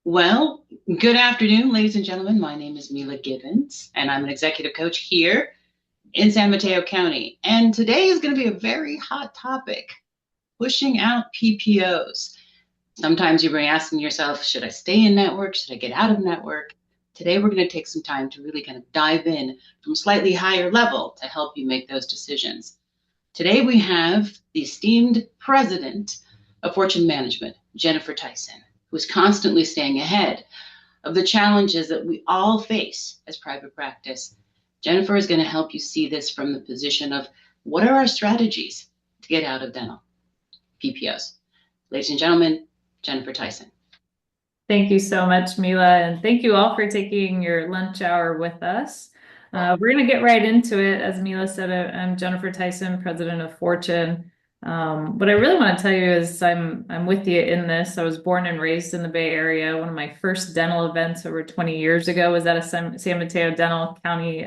Well, good afternoon, ladies and gentlemen. My name is Mila Gibbons, and I'm an executive coach here in San Mateo County. And today is going to be a very hot topic, pushing out PPOs. Sometimes you're asking yourself, should I stay in network? Should I get out of network? Today, we're going to take some time to really kind of dive in from a slightly higher level to help you make those decisions. Today, we have the esteemed president of Fortune Management, Jennifer Tyson, who is constantly staying ahead of the challenges that we all face as private practice. Jennifer is going to help you see this from the position of what are our strategies to get out of dental PPOs. Ladies and gentlemen, Jennifer Tyson. Thank you so much, Mila, and thank you all for taking your lunch hour with us. We're going to get right into it. As Mila said, I'm Jennifer Tyson, president of Fortune. What I really want to tell you is I'm with you in this. I was born and raised in the Bay Area. One of my first dental events over 20 years ago was at a San Mateo Dental County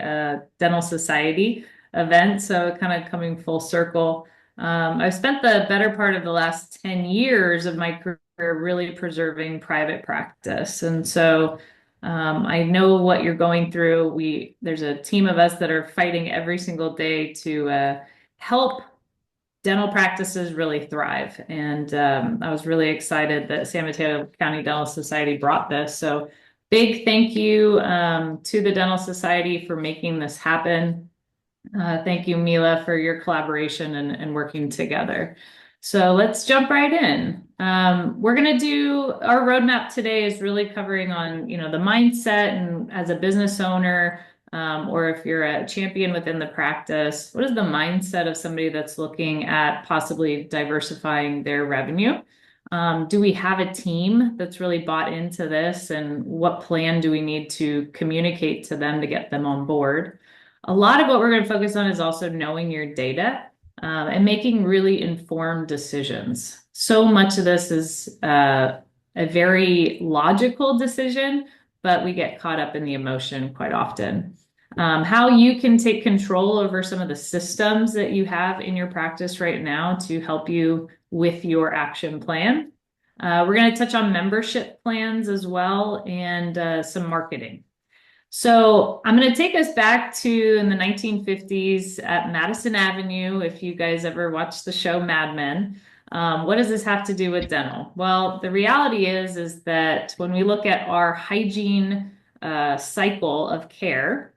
Dental Society event. So kind of coming full circle. I've spent the better part of the last 10 years of my career really preserving private practice. And so I know what you're going through. There's a team of us that are fighting every single day to help dental practices really thrive. And I was really excited that San Mateo County Dental Society brought this. So big thank you to the Dental Society for making this happen. Thank you, Mila, for your collaboration and working together. So let's jump right in. We're going to do our roadmap today is really covering on, the mindset and as a business owner, or if you're a champion within the practice, what is the mindset of somebody that's looking at possibly diversifying their revenue? Do we have a team that's really bought into this, and what plan do we need to communicate to them to get them on board? A lot of what we're going to focus on is also knowing your data and making really informed decisions. So much of this is a very logical decision, but we get caught up in the emotion quite often. How you can take control over some of the systems that you have in your practice right now to help you with your action plan. We're going to touch on membership plans as well and some marketing. So I'm going to take us back to in the 1950s at Madison Avenue. If you guys ever watched the show Mad Men, what does this have to do with dental? Well, the reality is that when we look at our hygiene cycle of care,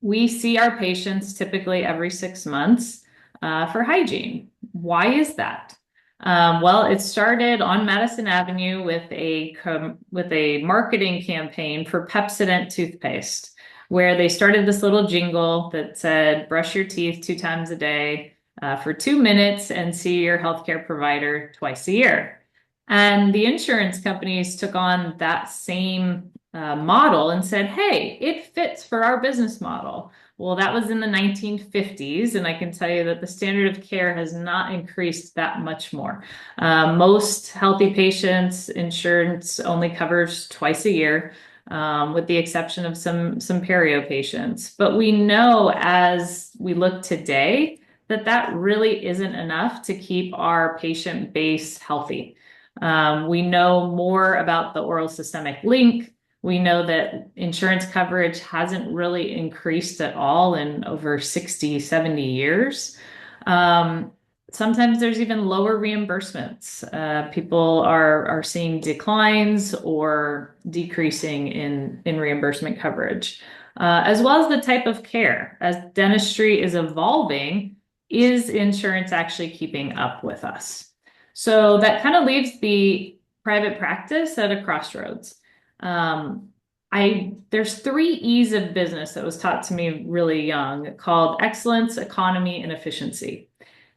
we see our patients typically every 6 months for hygiene. Why is that? Well, it started on Madison Avenue with a marketing campaign for Pepsodent toothpaste, where they started this little jingle that said, "Brush your teeth 2 times a day for 2 minutes and see your healthcare provider twice a year." And the insurance companies took on that same model and said, "Hey, it fits for our business model." Well, that was in the 1950s, and I can tell you that the standard of care has not increased that much more. Most healthy patients, insurance only covers twice a year, with the exception of some perio patients. But we know as we look today that that really isn't enough to keep our patient base healthy. We know more about the oral systemic link. We know that insurance coverage hasn't really increased at all in over 60, 70 years. Sometimes there's even lower reimbursements. People are seeing declines or decreasing in reimbursement coverage, as well as the type of care. As dentistry is evolving, is insurance actually keeping up with us? So that kind of leaves the private practice at a crossroads. There's 3 E's of business that was taught to me really young called excellence, economy, and efficiency.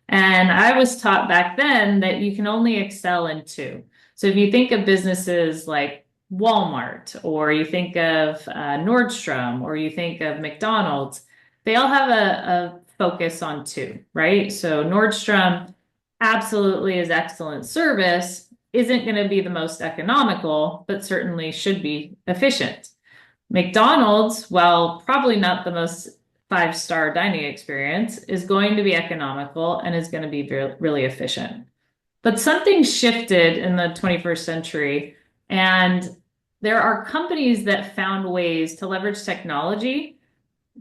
And I was taught back then that you can only excel in 2. So if you think of businesses like Walmart, or you think of Nordstrom, or you think of McDonald's, they all have a focus on 2, right? So Nordstrom absolutely is excellent service, isn't going to be the most economical, but certainly should be efficient. McDonald's, while probably not the most 5-star dining experience, is going to be economical and is going to be really efficient. But something shifted in the 21st century, and there are companies that found ways to leverage technology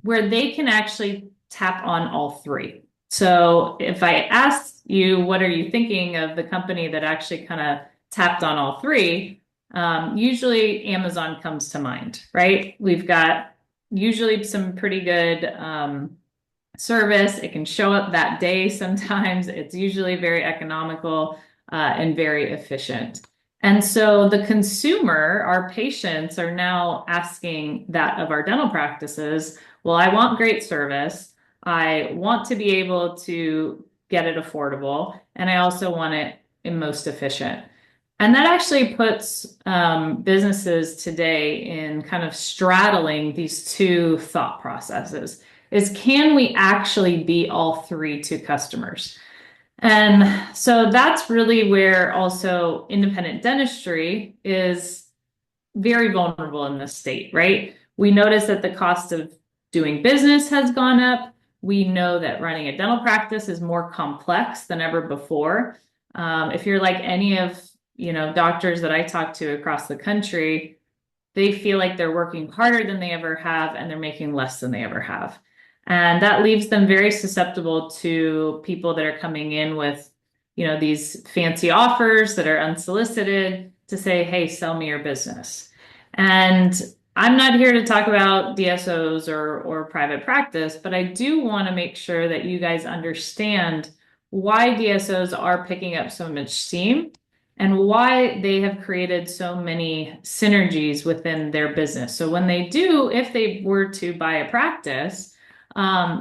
where they can actually tap on all three. So if I asked you, what are you thinking of the company that actually kind of tapped on all three? Usually Amazon comes to mind, right? We've got usually some pretty good service. It can show up that day sometimes. It's usually very economical and very efficient. And so the consumer, our patients, are now asking that of our dental practices. Well, I want great service. I want to be able to get it affordable, and I also want it in most efficient. And that actually puts businesses today in kind of straddling these two thought processes is can we actually be all three to customers? And so that's really where also independent dentistry is very vulnerable in this state, right? We notice that the cost of doing business has gone up. We know that running a dental practice is more complex than ever before. If you're like any of doctors that I talk to across the country, they feel like they're working harder than they ever have and they're making less than they ever have. And that leaves them very susceptible to people that are coming in with, these fancy offers that are unsolicited to say, hey, sell me your business. And I'm not here to talk about DSOs or private practice, but I do want to make sure that you guys understand why DSOs are picking up so much steam and why they have created so many synergies within their business. So when they do, if they were to buy a practice,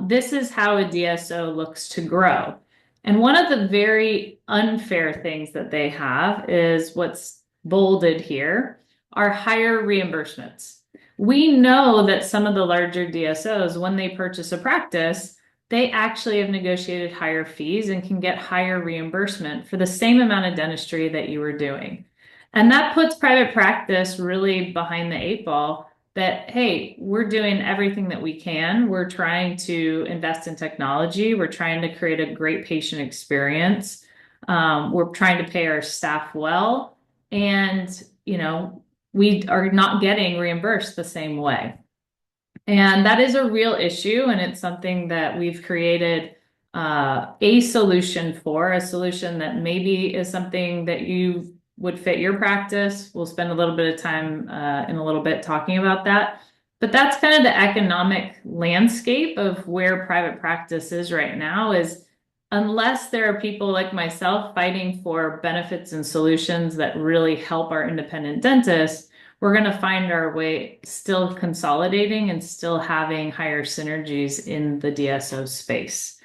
this is how a DSO looks to grow. And one of the very unfair things that they have is what's bolded here are higher reimbursements. We know that some of the larger DSOs, when they purchase a practice, they actually have negotiated higher fees and can get higher reimbursement for the same amount of dentistry that you were doing. And that puts private practice really behind the eight ball that, hey, we're doing everything that we can. We're trying to invest in technology. We're trying to create a great patient experience. We're trying to pay our staff well. And, we are not getting reimbursed the same way. And that is a real issue, and it's something that we've created a solution for, a solution that maybe is something that you would fit your practice. We'll spend a little bit of time in a little bit talking about that. But that's kind of the economic landscape of where private practice is right now is unless there are people like myself fighting for benefits and solutions that really help our independent dentists, we're going to find our way still consolidating and still having higher synergies in the DSO space.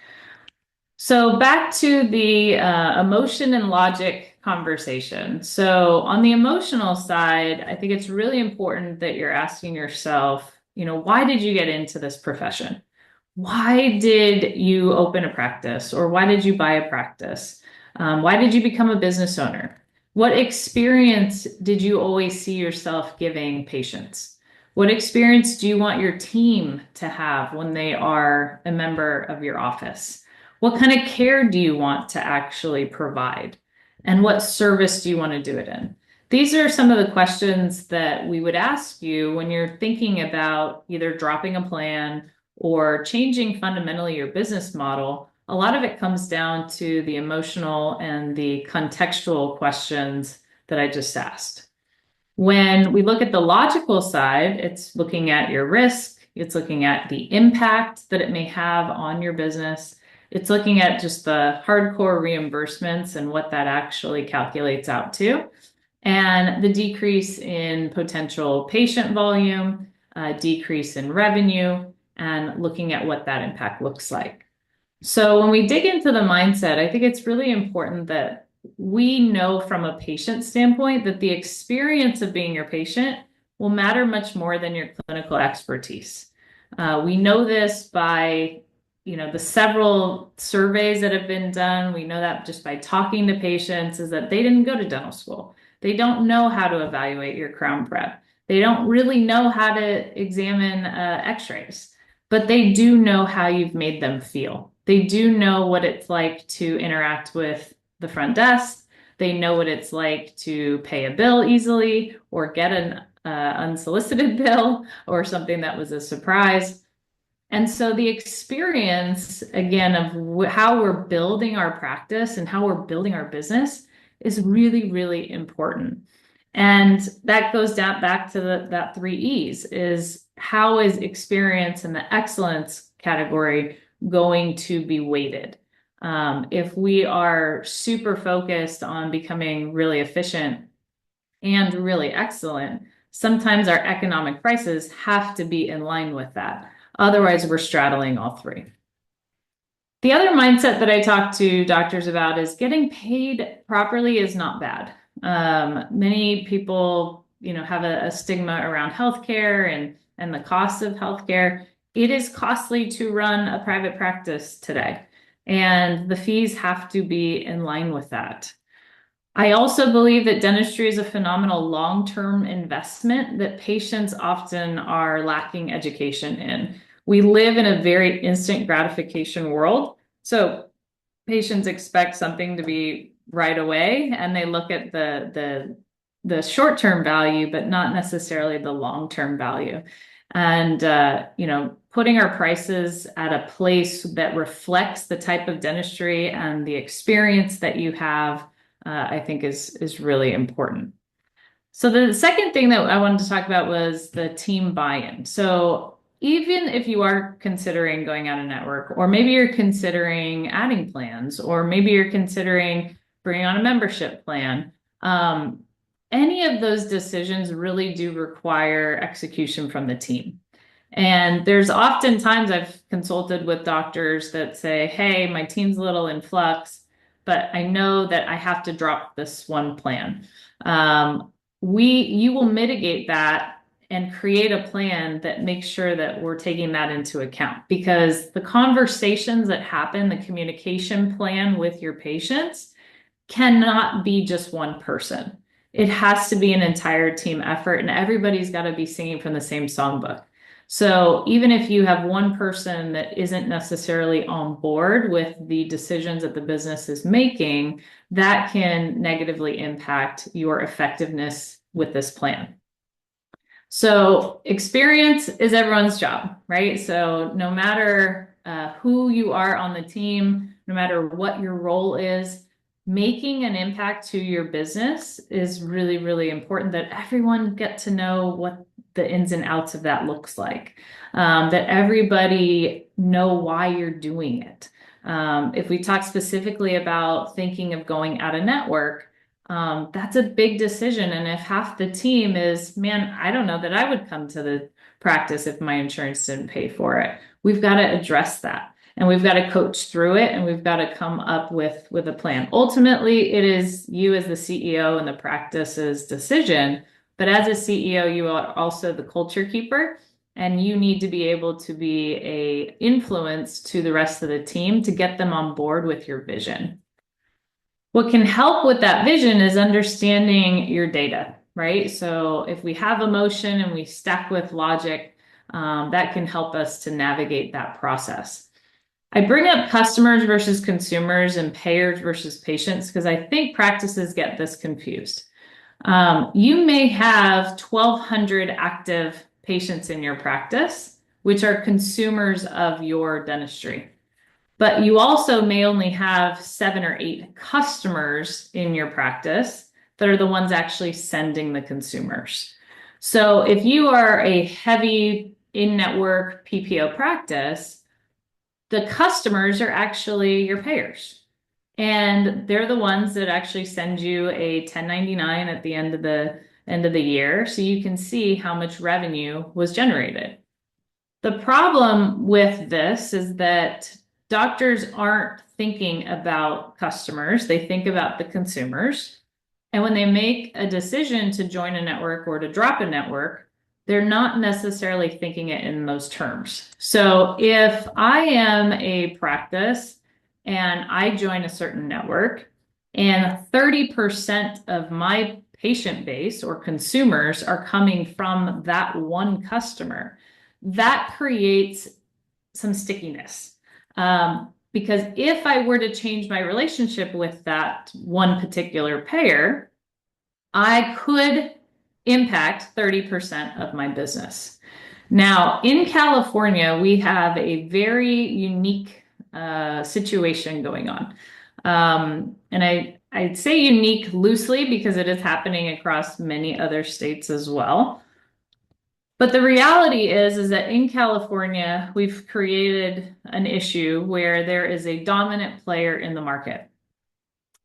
So back to the emotion and logic conversation. So on the emotional side, I think it's really important that you're asking yourself, why did you get into this profession? Why did you open a practice or why did you buy a practice? Why did you become a business owner? What experience did you always see yourself giving patients? What experience do you want your team to have when they are a member of your office? What kind of care do you want to actually provide? And what service do you want to do it in? These are some of the questions that we would ask you when you're thinking about either dropping a plan or changing fundamentally your business model. A lot of it comes down to the emotional and the contextual questions that I just asked. When we look at the logical side, it's looking at your risk, it's looking at the impact that it may have on your business. It's looking at just the hardcore reimbursements and what that actually calculates out to, and the decrease in potential patient volume, decrease in revenue, and looking at what that impact looks like. So when we dig into the mindset, I think it's really important that we know from a patient standpoint that the experience of being your patient will matter much more than your clinical expertise. We know this by, the several surveys that have been done. We know that just by talking to patients is that they didn't go to dental school. They don't know how to evaluate your crown prep. They don't really know how to examine x-rays, but they do know how you've made them feel. They do know what it's like to interact with the front desk. They know what it's like to pay a bill easily or get an unsolicited bill or something that was a surprise. And so the experience, again, of how we're building our practice and how we're building our business is really, really important. And that goes down back to that three E's is how is experience in the excellence category going to be weighted? If we are super focused on becoming really efficient and really excellent, sometimes our economic prices have to be in line with that. Otherwise, we're straddling all three. The other mindset that I talk to doctors about is getting paid properly is not bad. Many people, have a stigma around healthcare and the cost of healthcare. It is costly to run a private practice today, and the fees have to be in line with that. I also believe that dentistry is a phenomenal long-term investment that patients often are lacking education in. We live in a very instant gratification world. So patients expect something to be right away, and they look at the short-term value, but not necessarily the long-term value. And putting our prices at a place that reflects the type of dentistry and the experience that you have, I think is really important. So the second thing that I wanted to talk about was the team buy-in. So even if you are considering going out of network, or maybe you're considering adding plans, or maybe you're considering bringing on a membership plan, any of those decisions really do require execution from the team. And there's often times I've consulted with doctors that say, hey, my team's a little in flux, but I know that I have to drop this one plan. You will mitigate that and create a plan that makes sure that we're taking that into account, because the conversations that happen, the communication plan with your patients cannot be just one person. It has to be an entire team effort, and everybody's got to be singing from the same songbook. So even if you have one person that isn't necessarily on board with the decisions that the business is making, that can negatively impact your effectiveness with this plan. So experience is everyone's job, right? So no matter who you are on the team, no matter what your role is, making an impact to your business is really, really important, that everyone get to know what the ins and outs of that looks like, that everybody know why you're doing it. If we talk specifically about thinking of going out of network, that's a big decision. And if half the team is, man, I don't know that I would come to the practice if my insurance didn't pay for it, we've got to address that. And we've got to coach through it, and we've got to come up with a plan. Ultimately, it is you as the CEO and the practice's decision. But as a CEO, you are also the culture keeper, and you need to be able to be an influence to the rest of the team to get them on board with your vision. What can help with that vision is understanding your data, right? So if we have emotion and we stack with logic, that can help us to navigate that process. I bring up customers versus consumers and payers versus patients because I think practices get this confused. You may have 1,200 active patients in your practice, which are consumers of your dentistry. But you also may only have 7 or 8 customers in your practice that are the ones actually sending the consumers. So if you are a heavy in-network PPO practice, the customers are actually your payers. And they're the ones that actually send you a 1099 at the end of the year, so you can see how much revenue was generated. The problem with this is that doctors aren't thinking about customers, they think about the consumers. And when they make a decision to join a network or to drop a network, they're not necessarily thinking it in those terms. So if I am a practice and I join a certain network and 30% of my patient base or consumers are coming from that one customer, that creates some stickiness. Because if I were to change my relationship with that one particular payer, I could impact 30% of my business. Now, in California, we have a very unique situation going on. And I'd say unique loosely because it is happening across many other states as well. But the reality is that in California, we've created an issue where there is a dominant player in the market.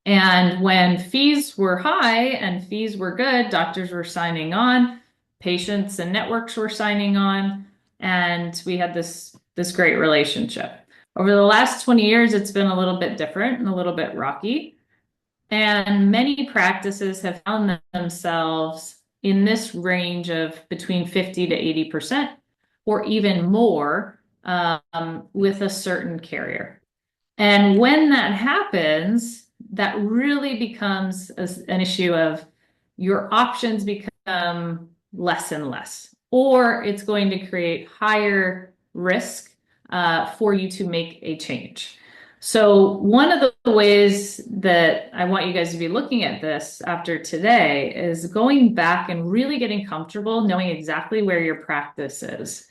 And when fees were high and fees were good, doctors were signing on, patients and networks were signing on, and we had this great relationship. Over the last 20 years, it's been a little bit different and a little bit rocky. And many practices have found themselves in this range of between 50 to 80% or even more with a certain carrier. And when that happens, that really becomes an issue of your options become less and less, or it's going to create higher risk for you to make a change. So one of the ways that I want you guys to be looking at this after today is going back and really getting comfortable knowing exactly where your practice is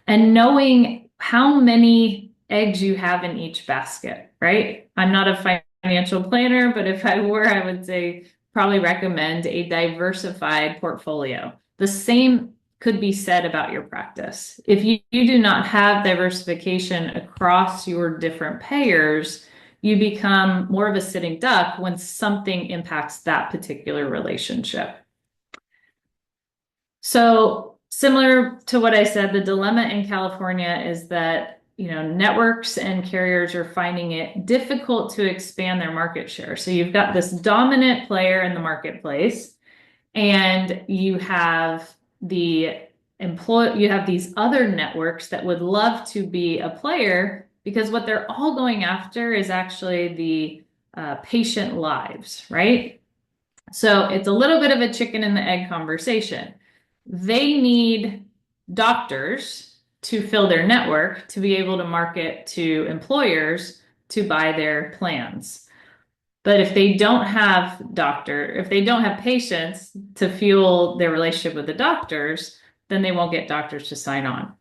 and knowing how many eggs you have in each basket, right? I'm not a financial planner, but if I were, I would say probably recommend a diversified portfolio. The same could be said about your practice. If you do not have diversification across your different payers, you become more of a sitting duck when something impacts that particular relationship. So similar to what I said, the dilemma in California is that networks and carriers are finding it difficult to expand their market share. So you've got this dominant player in the marketplace, and you have these other networks that would love to be a player because what they're all going after is actually the patient lives, right? So it's a little bit of a chicken and the egg conversation. They need doctors to fill their network to be able to market to employers to buy their plans. But if they don't have patients to fuel their relationship with the doctors, then they won't get doctors to sign on.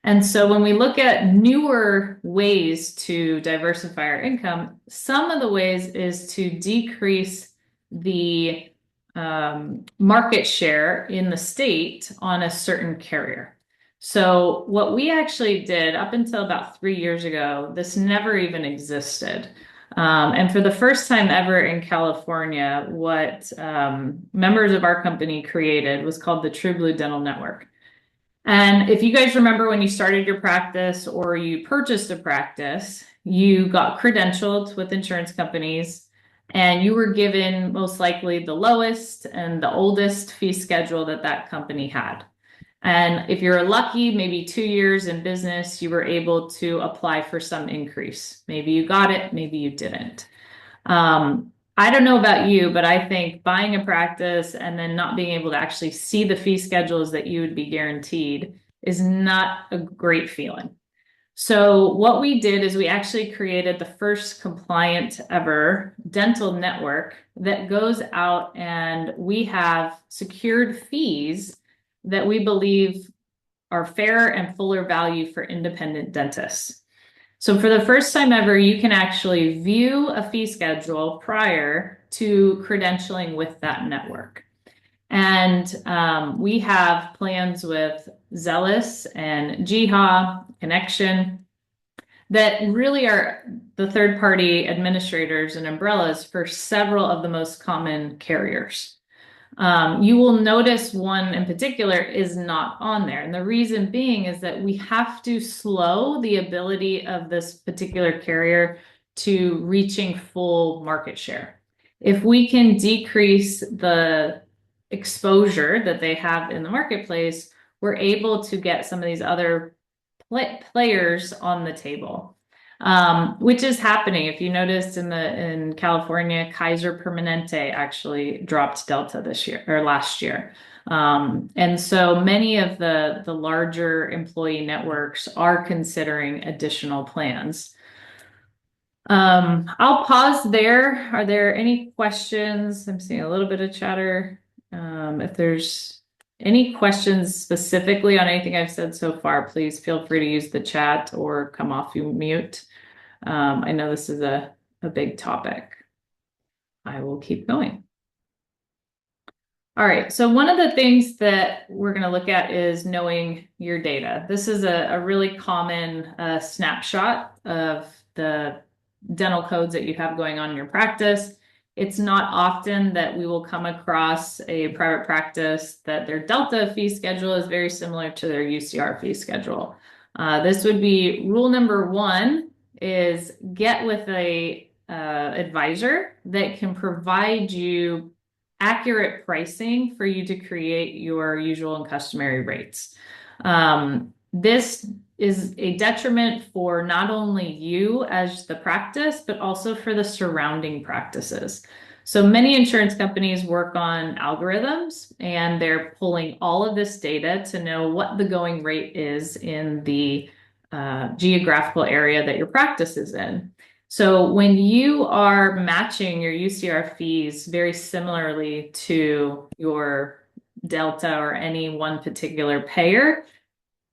And so when we look at newer ways to diversify our income, some of the ways is to decrease the market share in the state on a certain carrier. So what we actually did up until about 3 years ago, this never even existed. And for the first time ever in California, what members of our company created was called the True Blue Dental Network. And if you guys remember when you started your practice or you purchased a practice, you got credentialed with insurance companies and you were given most likely the lowest and the oldest fee schedule that company had. And if you're lucky, maybe 2 years in business, you were able to apply for some increase. Maybe you got it, maybe you didn't. I don't know about you, but I think buying a practice and then not being able to actually see the fee schedules that you would be guaranteed is not a great feeling. So what we did is we actually created the first compliant ever dental network that goes out and we have secured fees that we believe are fair and fuller value for independent dentists. So for the first time ever, you can actually view a fee schedule prior to credentialing with that network. And we have plans with Zealous and Jiha, Connection, that really are the third-party administrators and umbrellas for several of the most common carriers. You will notice one in particular is not on there. And the reason being is that we have to slow the ability of this particular carrier to reaching full market share. If we can decrease the exposure that they have in the marketplace, we're able to get some of these other players on the table. Which is happening. If you noticed in California, Kaiser Permanente actually dropped Delta this year or last year. And so many of the larger employee networks are considering additional plans. I'll pause there. Are there any questions? I'm seeing a little bit of chatter. If there's any questions specifically on anything I've said so far, please feel free to use the chat or come off mute. I know this is a big topic. I will keep going. All right, so one of the things that we're going to look at is knowing your data. This is a really common snapshot of the dental codes that you have going on in your practice. It's not often that we will come across a private practice that their Delta fee schedule is very similar to their UCR fee schedule. This would be rule number one, is get with a advisor that can provide you accurate pricing for you to create your usual and customary rates. This is a detriment for not only you as the practice, but also for the surrounding practices. So many insurance companies work on algorithms, and they're pulling all of this data to know what the going rate is in the geographical area that your practice is in. So when you are matching your UCR fees very similarly to your Delta or any one particular payer,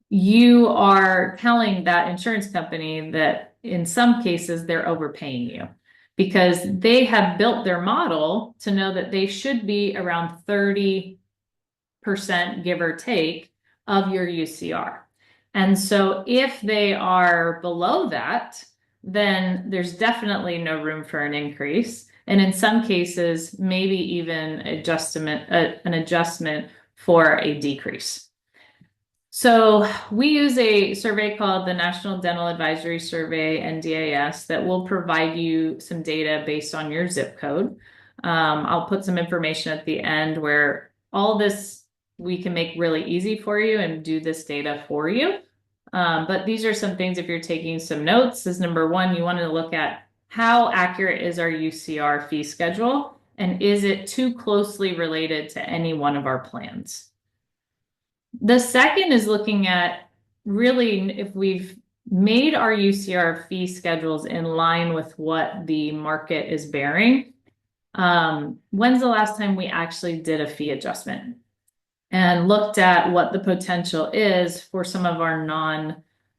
you are telling that insurance company that in some cases they're overpaying you because they have built their model to know that they should be around 30%, give or take, of your UCR. And so if they are below that, then there's definitely no room for an increase. And in some cases, maybe even an adjustment for a decrease. So we use a survey called the National Dental Advisory Survey, NDAS, that will provide you some data based on your zip code. I'll put some information at the end where all this we can make really easy for you and do this data for you. But these are some things, if you're taking some notes, is number one, you want to look at how accurate is our UCR fee schedule, and is it too closely related to any one of our plans? The second is looking at really if we've made our UCR fee schedules in line with what the market is bearing. When's the last time we actually did a fee adjustment and looked at what the potential is for some of our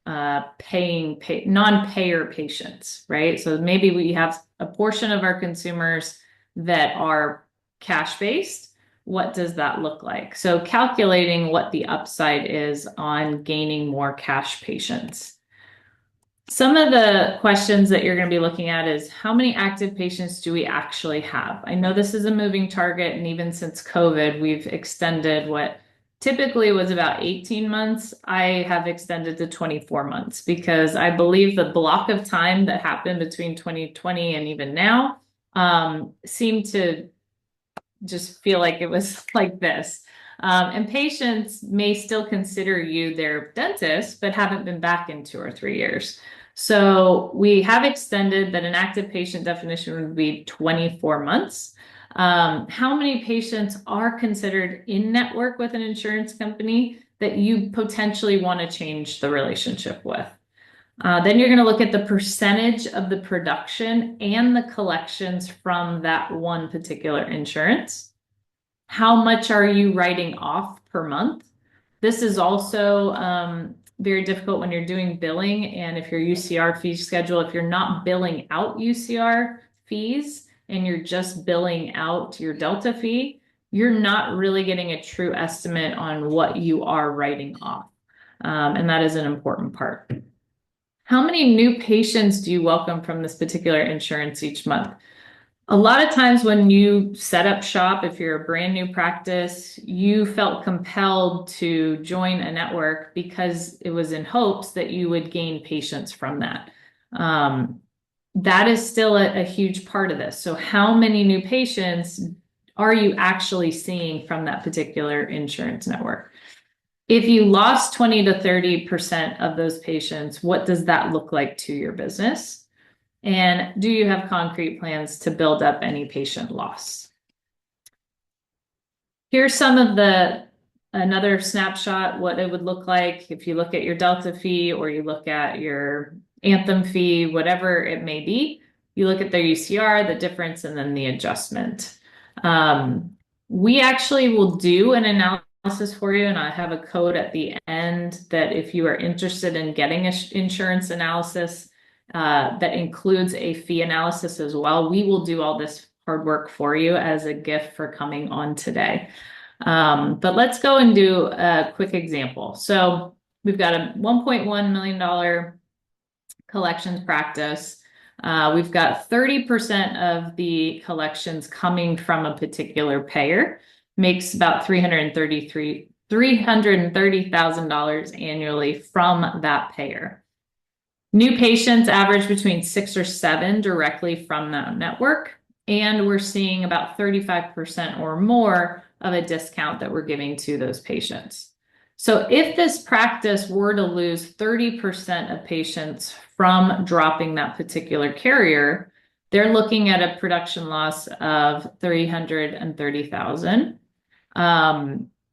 non-payer patients, right? So maybe we have a portion of our consumers that are cash-based. What does that look like? So calculating what the upside is on gaining more cash patients. Some of the questions that you're going to be looking at is how many active patients do we actually have? I know this is a moving target, and even since COVID, we've extended what typically was about 18 months. I have extended to 24 months because I believe the block of time that happened between 2020 and even now seemed to just feel like it was like this. And patients may still consider you their dentist, but haven't been back in 2 or 3 years. So we have extended that an active patient definition would be 24 months. How many patients are considered in network with an insurance company that you potentially want to change the relationship with? Then you're going to look at the percentage of the production and the collections from that one particular insurance. How much are you writing off per month? This is also very difficult when you're doing billing, and if your UCR fee schedule, if you're not billing out UCR fees and you're just billing out your Delta fee, you're not really getting a true estimate on what you are writing off. And that is an important part. How many new patients do you welcome from this particular insurance each month? A lot of times when you set up shop, if you're a brand new practice, you felt compelled to join a network because it was in hopes that you would gain patients from that. That is still a huge part of this. So how many new patients are you actually seeing from that particular insurance network? If you lost 20 to 30% of those patients, what does that look like to your business? And do you have concrete plans to build up any patient loss? Here's some of another snapshot, what it would look like if you look at your Delta fee or you look at your Anthem fee, whatever it may be. You look at their UCR, the difference, and then the adjustment. We actually will do an analysis for you, and I have a code at the end that if you are interested in getting an insurance analysis that includes a fee analysis as well, we will do all this hard work for you as a gift for coming on today. But let's go and do a quick example. So we've got a $1.1 million collections practice. We've got 30% of the collections coming from a particular payer, makes about $330,000 annually from that payer. New patients average between 6 or 7 directly from that network, and we're seeing about 35% or more of a discount that we're giving to those patients. So if this practice were to lose 30% of patients from dropping that particular carrier, they're looking at a production loss of $330,000.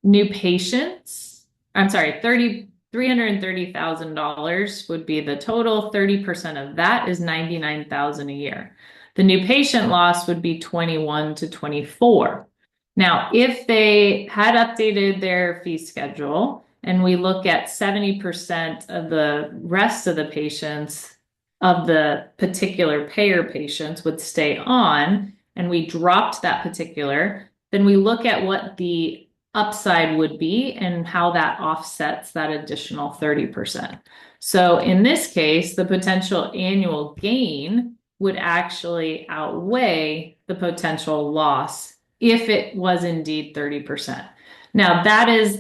New patients, I'm sorry, $330,000 would be the total. 30% of that is $99,000 a year. The new patient loss would be 21 to 24. Now, if they had updated their fee schedule and we look at 70% of the rest of the patients of the particular payer patients would stay on, and we dropped that particular, then we look at what the upside would be and how that offsets that additional 30%. So in this case, the potential annual gain would actually outweigh the potential loss if it was indeed 30%. Now that is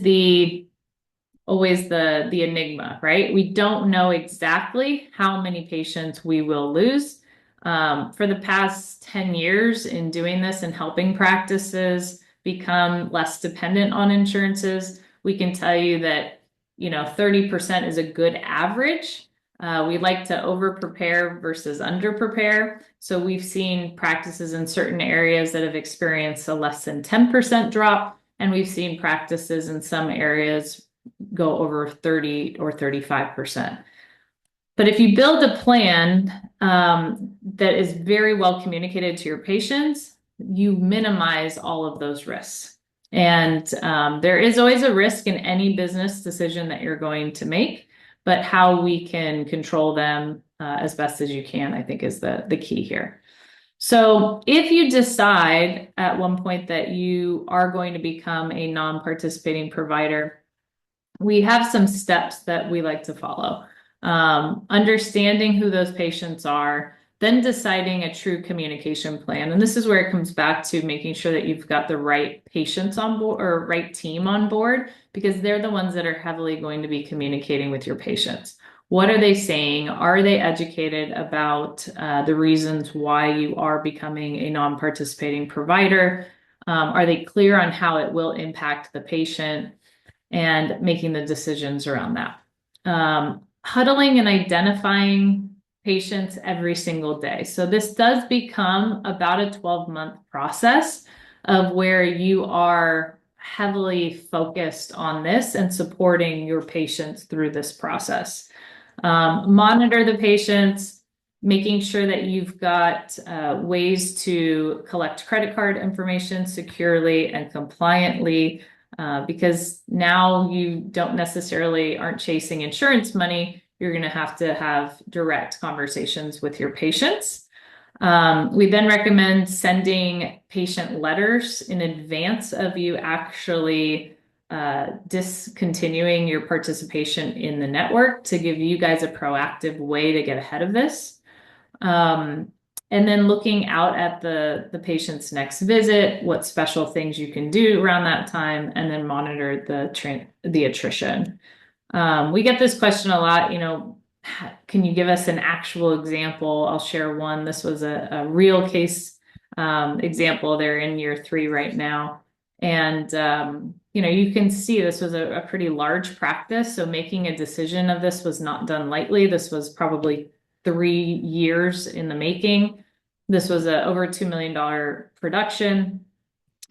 always the enigma, right? We don't know exactly how many patients we will lose. For the past 10 years in doing this and helping practices become less dependent on insurances, we can tell you that 30% is a good average. We like to over prepare versus under prepare. So we've seen practices in certain areas that have experienced a less than 10% drop, and we've seen practices in some areas go over 30 or 35%. But if you build a plan that is very well communicated to your patients, you minimize all of those risks. And there is always a risk in any business decision that you're going to make, but how we can control them as best as you can, I think, is the key here. So if you decide at one point that you are going to become a non-participating provider, we have some steps that we like to follow. Understanding who those patients are, then deciding a true communication plan. And this is where it comes back to making sure that you've got the right patients on board or right team on board, because they're the ones that are heavily going to be communicating with your patients. What are they saying? Are they educated about the reasons why you are becoming a non-participating provider? Are they clear on how it will impact the patient and making the decisions around that? Huddling and identifying patients every single day. So this does become about a 12-month process of where you are heavily focused on this and supporting your patients through this process. Monitor the patients, making sure that you've got ways to collect credit card information securely and compliantly, because now you don't necessarily aren't chasing insurance money. You're going to have direct conversations with your patients. We then recommend sending patient letters in advance of you actually discontinuing your participation in the network to give you guys a proactive way to get ahead of this. And then looking out at the patient's next visit, what special things you can do around that time, and then monitor the attrition. We get this question a lot, can you give us an actual example? I'll share one. This was a real case example. They're in year 3 right now. And, you can see this was a pretty large practice. So making a decision of this was not done lightly. This was probably 3 years in the making. This was a over $2 million production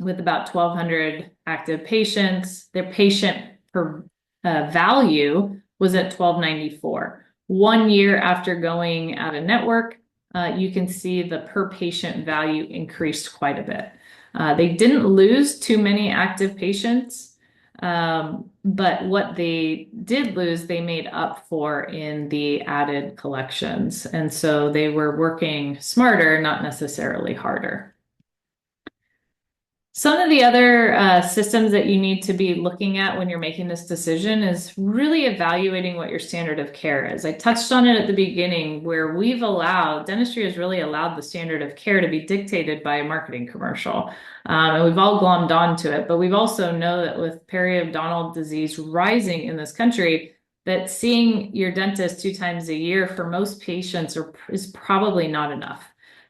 with about 1,200 active patients. Their patient per value was at $1,294. 1 year after going out of network, you can see the per patient value increased quite a bit. They didn't lose too many active patients, but what they did lose, they made up for in the added collections. And so they were working smarter, not necessarily harder. Some of the other systems that you need to be looking at when you're making this decision is really evaluating what your standard of care is. I touched on it at the beginning, where dentistry has really allowed the standard of care to be dictated by a marketing commercial. And we've all glommed onto it, but we've also know that with periodontal disease rising in this country, that seeing your dentist 2 times a year for most patients is probably not enough.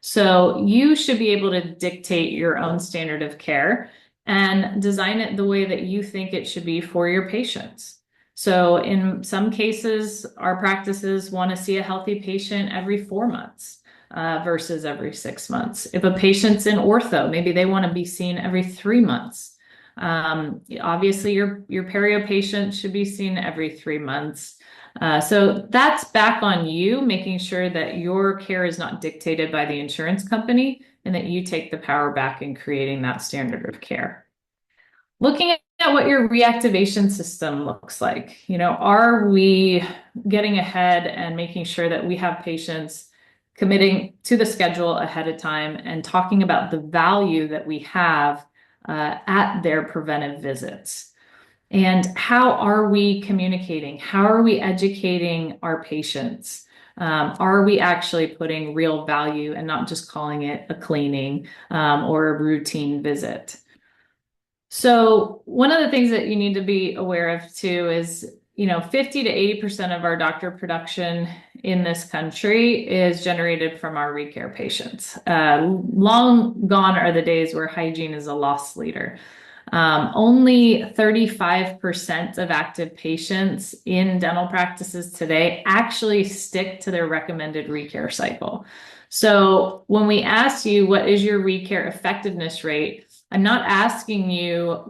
So you should be able to dictate your own standard of care and design it the way that you think it should be for your patients. So in some cases, our practices want to see a healthy patient every 4 months versus every 6 months. If a patient's in ortho, maybe they want to be seen every 3 months. Obviously, your perio patient should be seen every 3 months. So that's back on you, making sure that your care is not dictated by the insurance company and that you take the power back in creating that standard of care. Looking at what your reactivation system looks like, are we getting ahead and making sure that we have patients committing to the schedule ahead of time and talking about the value that we have at their preventive visits? And how are we communicating? How are we educating our patients? Are we actually putting real value and not just calling it a cleaning or a routine visit? So one of the things that you need to be aware of too is, 50 to 80% of our doctor production in this country is generated from our recare patients. Long gone are the days where hygiene is a loss leader. Only 35% of active patients in dental practices today actually stick to their recommended recare cycle. So when we ask you, what is your recare effectiveness rate? I'm not asking you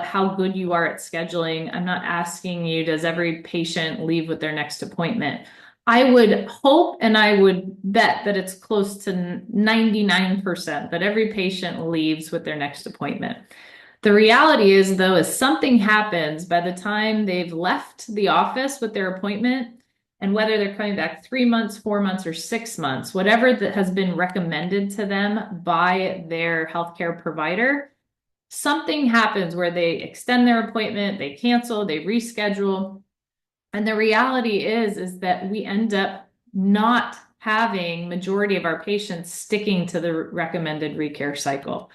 how good you are at scheduling. I'm not asking you, does every patient leave with their next appointment? I would hope and I would bet that it's close to 99% that every patient leaves with their next appointment. The reality is, though, is something happens by the time they've left the office with their appointment, and whether they're coming back 3 months, 4 months, or 6 months, whatever that has been recommended to them by their healthcare provider, something happens where they extend their appointment, they cancel, they reschedule. And the reality is that we end up not having majority of our patients sticking to the recommended recare cycle.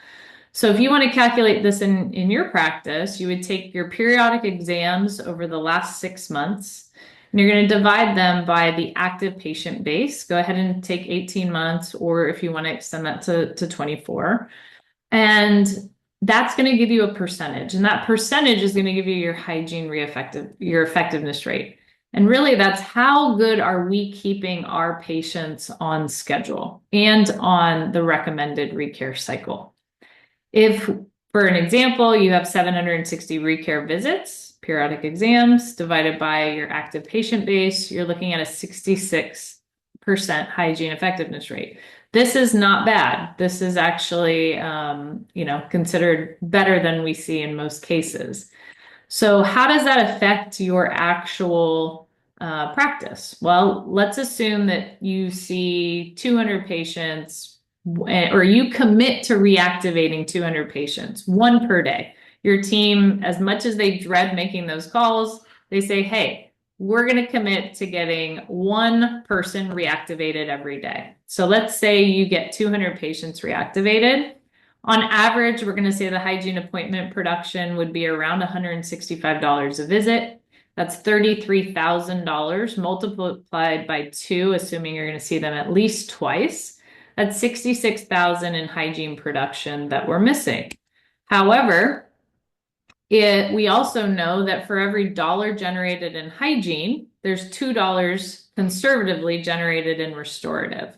So if you want to calculate this in your practice, you would take your periodic exams over the last 6 months, and you're going to divide them by the active patient base. Go ahead and take 18 months, or if you want to extend that to 24. And that's going to give you a percentage. And that percentage is going to give you your hygiene your effectiveness rate. And really, that's how good are we keeping our patients on schedule and on the recommended recare cycle. If, for an example, you have 760 recare visits, periodic exams divided by your active patient base, you're looking at a 66% hygiene effectiveness rate. This is not bad. This is actually, considered better than we see in most cases. So how does that affect your actual practice? Well, let's assume that you see 200 patients or you commit to reactivating 200 patients, 1 per day. Your team, as much as they dread making those calls, they say, hey, we're going to commit to getting 1 person reactivated every day. So let's say you get 200 patients reactivated. On average, we're going to say the hygiene appointment production would be around $165 a visit. That's $33,000 multiplied by 2, assuming you're going to see them at least twice. That's $66,000 in hygiene production that we're missing. However, we also know that for every dollar generated in hygiene, there's $2 conservatively generated in restorative.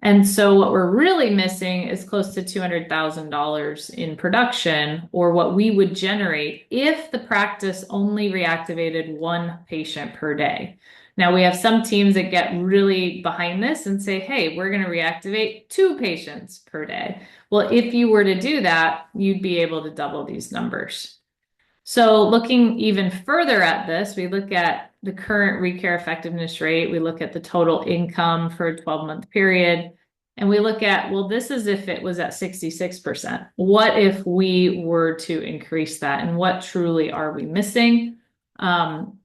And so what we're really missing is close to $200,000 in production, or what we would generate if the practice only reactivated 1 patient per day. Now we have some teams that get really behind this and say, hey, we're going to reactivate 2 patients per day. Well, if you were to do that, you'd be able to double these numbers. So looking even further at this, we look at the current recare effectiveness rate, we look at the total income for a 12-month period, and we look at, well, this is if it was at 66%. What if we were to increase that, and what truly are we missing?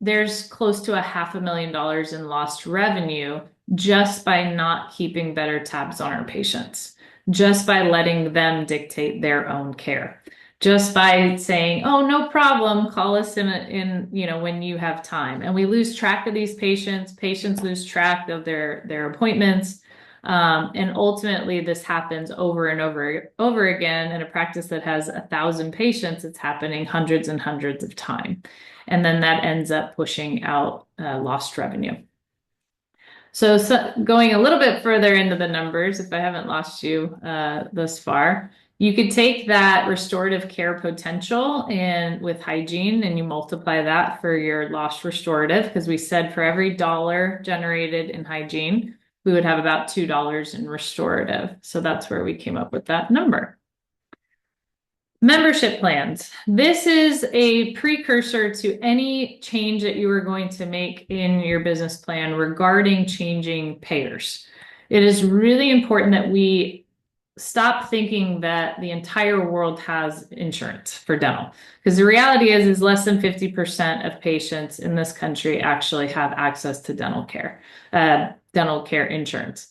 There's close to $500,000 in lost revenue just by not keeping better tabs on our patients, just by letting them dictate their own care, just by saying, oh, no problem, call us when you have time. And we lose track of these patients lose track of their appointments. And ultimately this happens over and over again in a practice that has 1,000 patients. It's happening hundreds and hundreds of times. And then that ends up pushing out lost revenue. So going a little bit further into the numbers, if I haven't lost you thus far, you could take that restorative care potential and with hygiene, and you multiply that for your lost restorative, because we said for every dollar generated in hygiene, we would have about $2 in restorative. So that's where we came up with that number. Membership plans. This is a precursor to any change that you are going to make in your business plan regarding changing payers. It is really important that we stop thinking that the entire world has insurance for dental, because the reality is less than 50% of patients in this country actually have access to dental care insurance.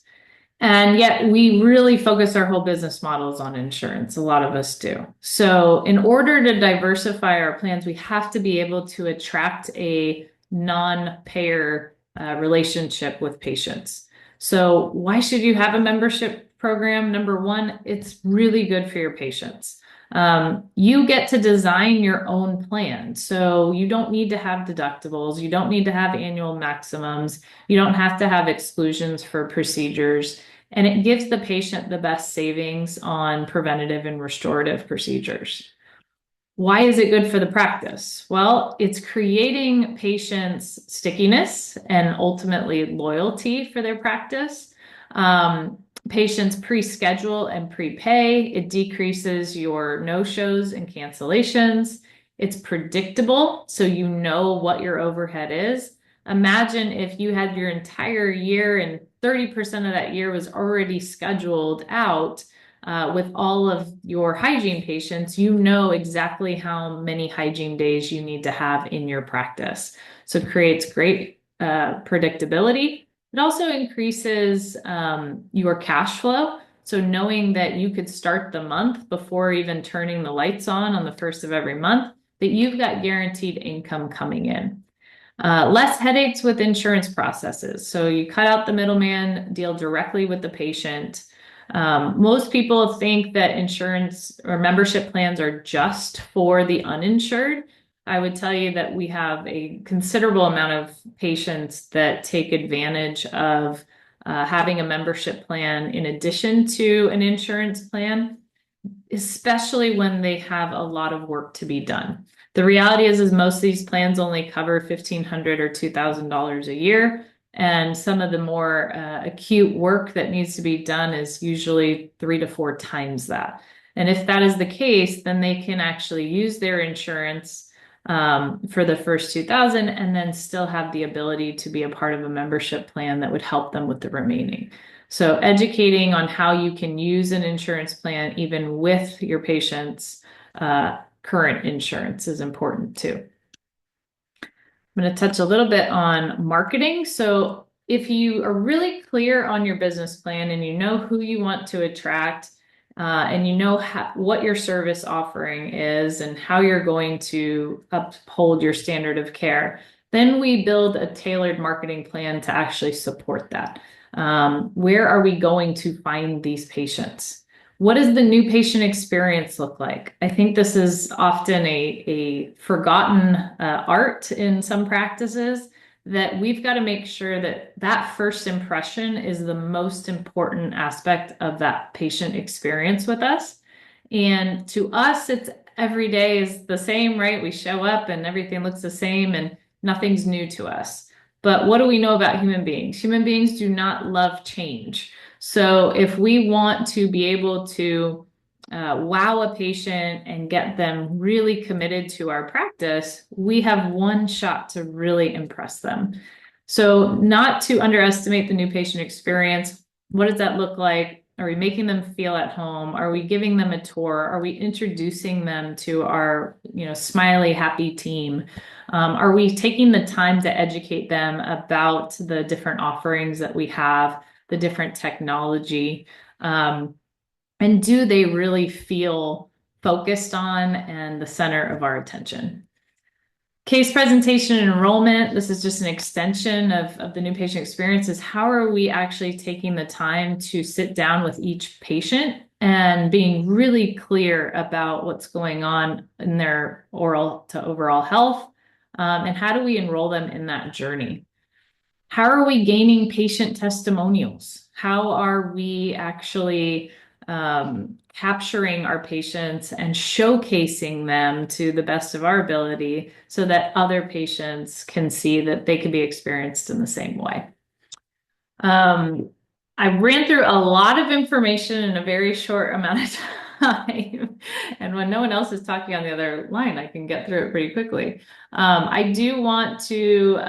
And yet we really focus our whole business models on insurance. A lot of us do. So in order to diversify our plans, we have to be able to attract a non-payer relationship with patients. So why should you have a membership program? Number one, it's really good for your patients. You get to design your own plan. So you don't need to have deductibles. You don't need to have annual maximums. You don't have to have exclusions for procedures. And it gives the patient the best savings on preventative and restorative procedures. Why is it good for the practice? Well, it's creating patients' stickiness and ultimately loyalty for their practice. Patients pre-schedule and prepay. It decreases your no-shows and cancellations. It's predictable, so you know what your overhead is. Imagine if you had your entire year and 30% of that year was already scheduled out with all of your hygiene patients. You know exactly how many hygiene days you need to have in your practice. So it creates great predictability. It also increases your cash flow. So knowing that you could start the month before even turning the lights on the first of every month, that you've got guaranteed income coming in. Less headaches with insurance processes. So you cut out the middleman, deal directly with the patient. Most people think that insurance or membership plans are just for the uninsured. I would tell you that we have a considerable amount of patients that take advantage of having a membership plan in addition to an insurance plan, especially when they have a lot of work to be done. The reality is most of these plans only cover $1,500 or $2,000 a year. And some of the more acute work that needs to be done is usually 3 to 4 times that. And if that is the case, then they can actually use their insurance for the first 2,000 and then still have the ability to be a part of a membership plan that would help them with the remaining. So educating on how you can use an insurance plan even with your patients' current insurance is important too. I'm going to touch a little bit on marketing. So if you are really clear on your business plan and you know who you want to attract and you know what your service offering is and how you're going to uphold your standard of care, then we build a tailored marketing plan to actually support that. Where are we going to find these patients? What does the new patient experience look like? I think this is often a forgotten art in some practices, that we've got to make sure that that first impression is the most important aspect of that patient experience with us. And to us, it's every day is the same, right? We show up and everything looks the same and nothing's new to us. But what do we know about human beings? Human beings do not love change. So if we want to be able to wow a patient and get them really committed to our practice, we have one shot to really impress them. So not to underestimate the new patient experience. What does that look like? Are we making them feel at home? Are we giving them a tour? Are we introducing them to our, smiley, happy team? Are we taking the time to educate them about the different offerings that we have, the different technology? And do they really feel focused on and the center of our attention? Case presentation and enrollment, this is just an extension of the new patient experience, is how are we actually taking the time to sit down with each patient and being really clear about what's going on in their oral to overall health, and how do we enroll them in that journey? How are we gaining patient testimonials? How are we actually capturing our patients and showcasing them to the best of our ability so that other patients can see that they can be experienced in the same way? I ran through a lot of information in a very short amount of time. And when no one else is talking on the other line, I can get through it pretty quickly. I do want to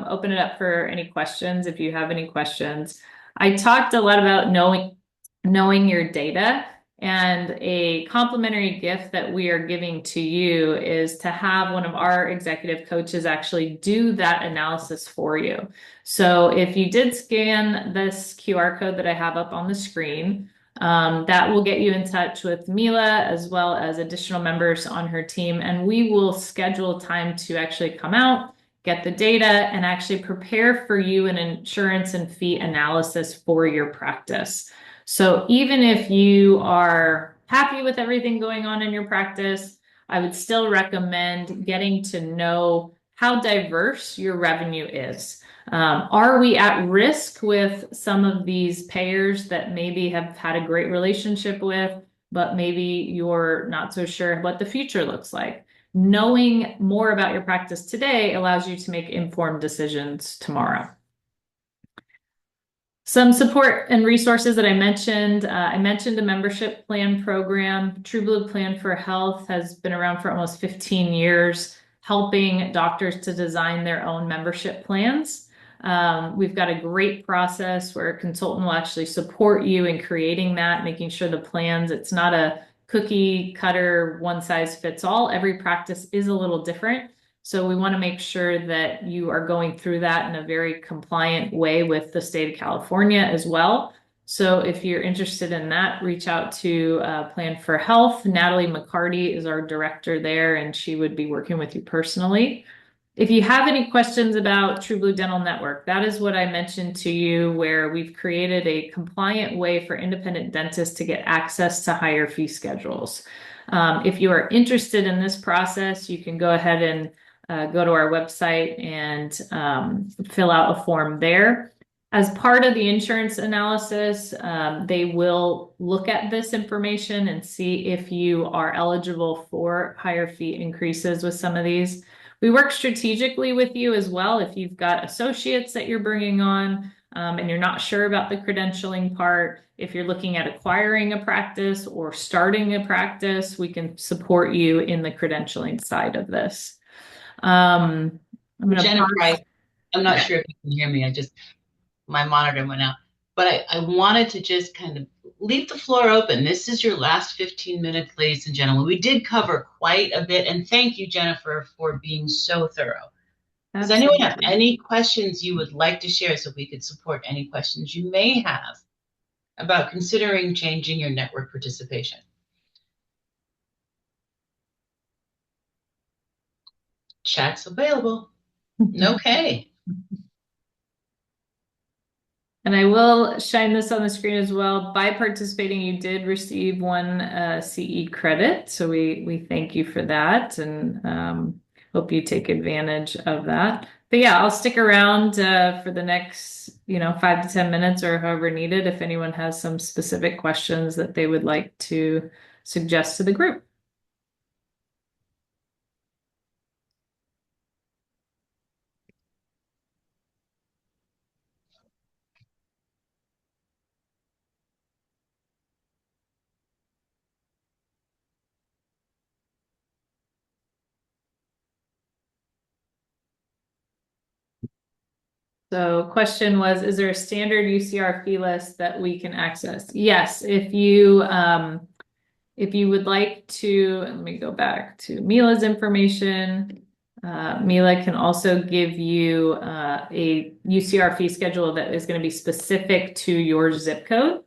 open it up for any questions if you have any questions. I talked a lot about knowing your data, and a complimentary gift that we are giving to you is to have one of our executive coaches actually do that analysis for you. So if you did scan this QR code that I have up on the screen, that will get you in touch with Mila as well as additional members on her team, and we will schedule time to actually come out, get the data, and actually prepare for you an insurance and fee analysis for your practice. So even if you are happy with everything going on in your practice, I would still recommend getting to know how diverse your revenue is. Are we at risk with some of these payers that maybe have had a great relationship with, but maybe you're not so sure what the future looks like? Knowing more about your practice today allows you to make informed decisions tomorrow. Some support and resources that I mentioned a membership plan program. TrueBlue Plan for Health has been around for almost 15 years, helping doctors to design their own membership plans. We've got a great process where a consultant will actually support you in creating that, making sure the plans, it's not a cookie cutter, one size fits all. Every practice is a little different. So we want to make sure that you are going through that in a very compliant way with the state of California as well. So if you're interested in that, reach out to Plan for Health. Natalie McCarty is our director there, and she would be working with you personally. If you have any questions about TrueBlue Dental Network, that is what I mentioned to you, where we've created a compliant way for independent dentists to get access to higher fee schedules. If you are interested in this process, you can go ahead and go to our website and fill out a form there. As part of the insurance analysis, they will look at this information and see if you are eligible for higher fee increases with some of these. We work strategically with you as well. If you've got associates that you're bringing on and you're not sure about the credentialing part, if you're looking at acquiring a practice or starting a practice, we can support you in the credentialing side of this. I'm going to Jennifer, pause. I'm not sure if you can hear me. My monitor went out. But I wanted to just kind of leave the floor open. This is your last 15 minutes, ladies and gentlemen. We did cover quite a bit. And thank you, Jennifer, for being so thorough. Does anyone have any questions you would like to share so we could support any questions you may have about considering changing your network participation? Chat's available. Okay. And I will shine this on the screen as well. By participating, you did receive one CE credit. So we thank you for that, and hope you take advantage of that. But yeah, I'll stick around for the next 5 to 10 minutes or however needed if anyone has some specific questions that they would like to suggest to the group. So question was, is there a standard UCR fee list that we can access? Yes, if you would like to, let me go back to Mila's information. Mila can also give you a UCR fee schedule that is going to be specific to your zip code.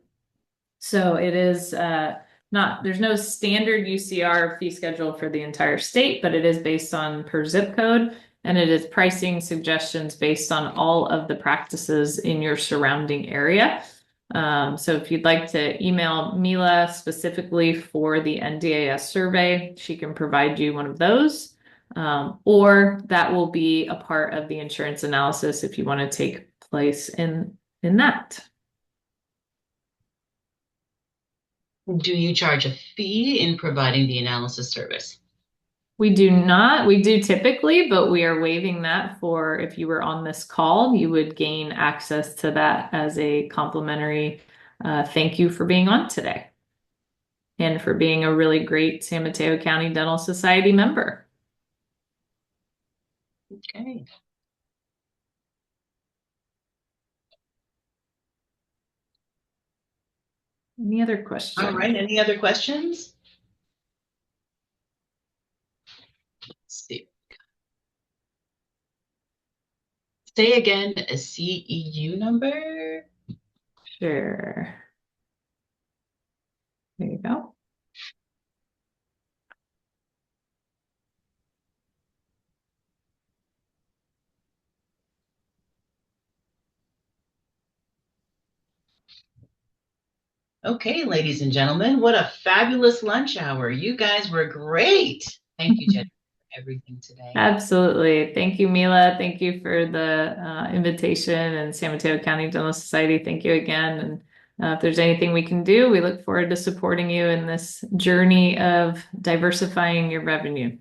So it is there's no standard UCR fee schedule for the entire state, but it is based on per zip code, and it is pricing suggestions based on all of the practices in your surrounding area. So if you'd like to email Mila specifically for the NDAS survey, she can provide you one of those. Or that will be a part of the insurance analysis if you want to take place in that. Do you charge a fee in providing the analysis service? We do not. We do typically, but we are waiving that for if you were on this call, you would gain access to that as a complimentary thank you for being on today and for being a really great San Mateo County Dental Society member. Okay. Any other questions? All right. Any other questions? Let's see. Say again a CEU number. Sure. There you go. Okay, ladies and gentlemen, what a fabulous lunch hour. You guys were great. Thank you, Jen, for everything today. Absolutely. Thank you, Mila. Thank you for the invitation, and San Mateo County Dental Society. Thank you again. And if there's anything we can do, we look forward to supporting you in this journey of diversifying your revenue.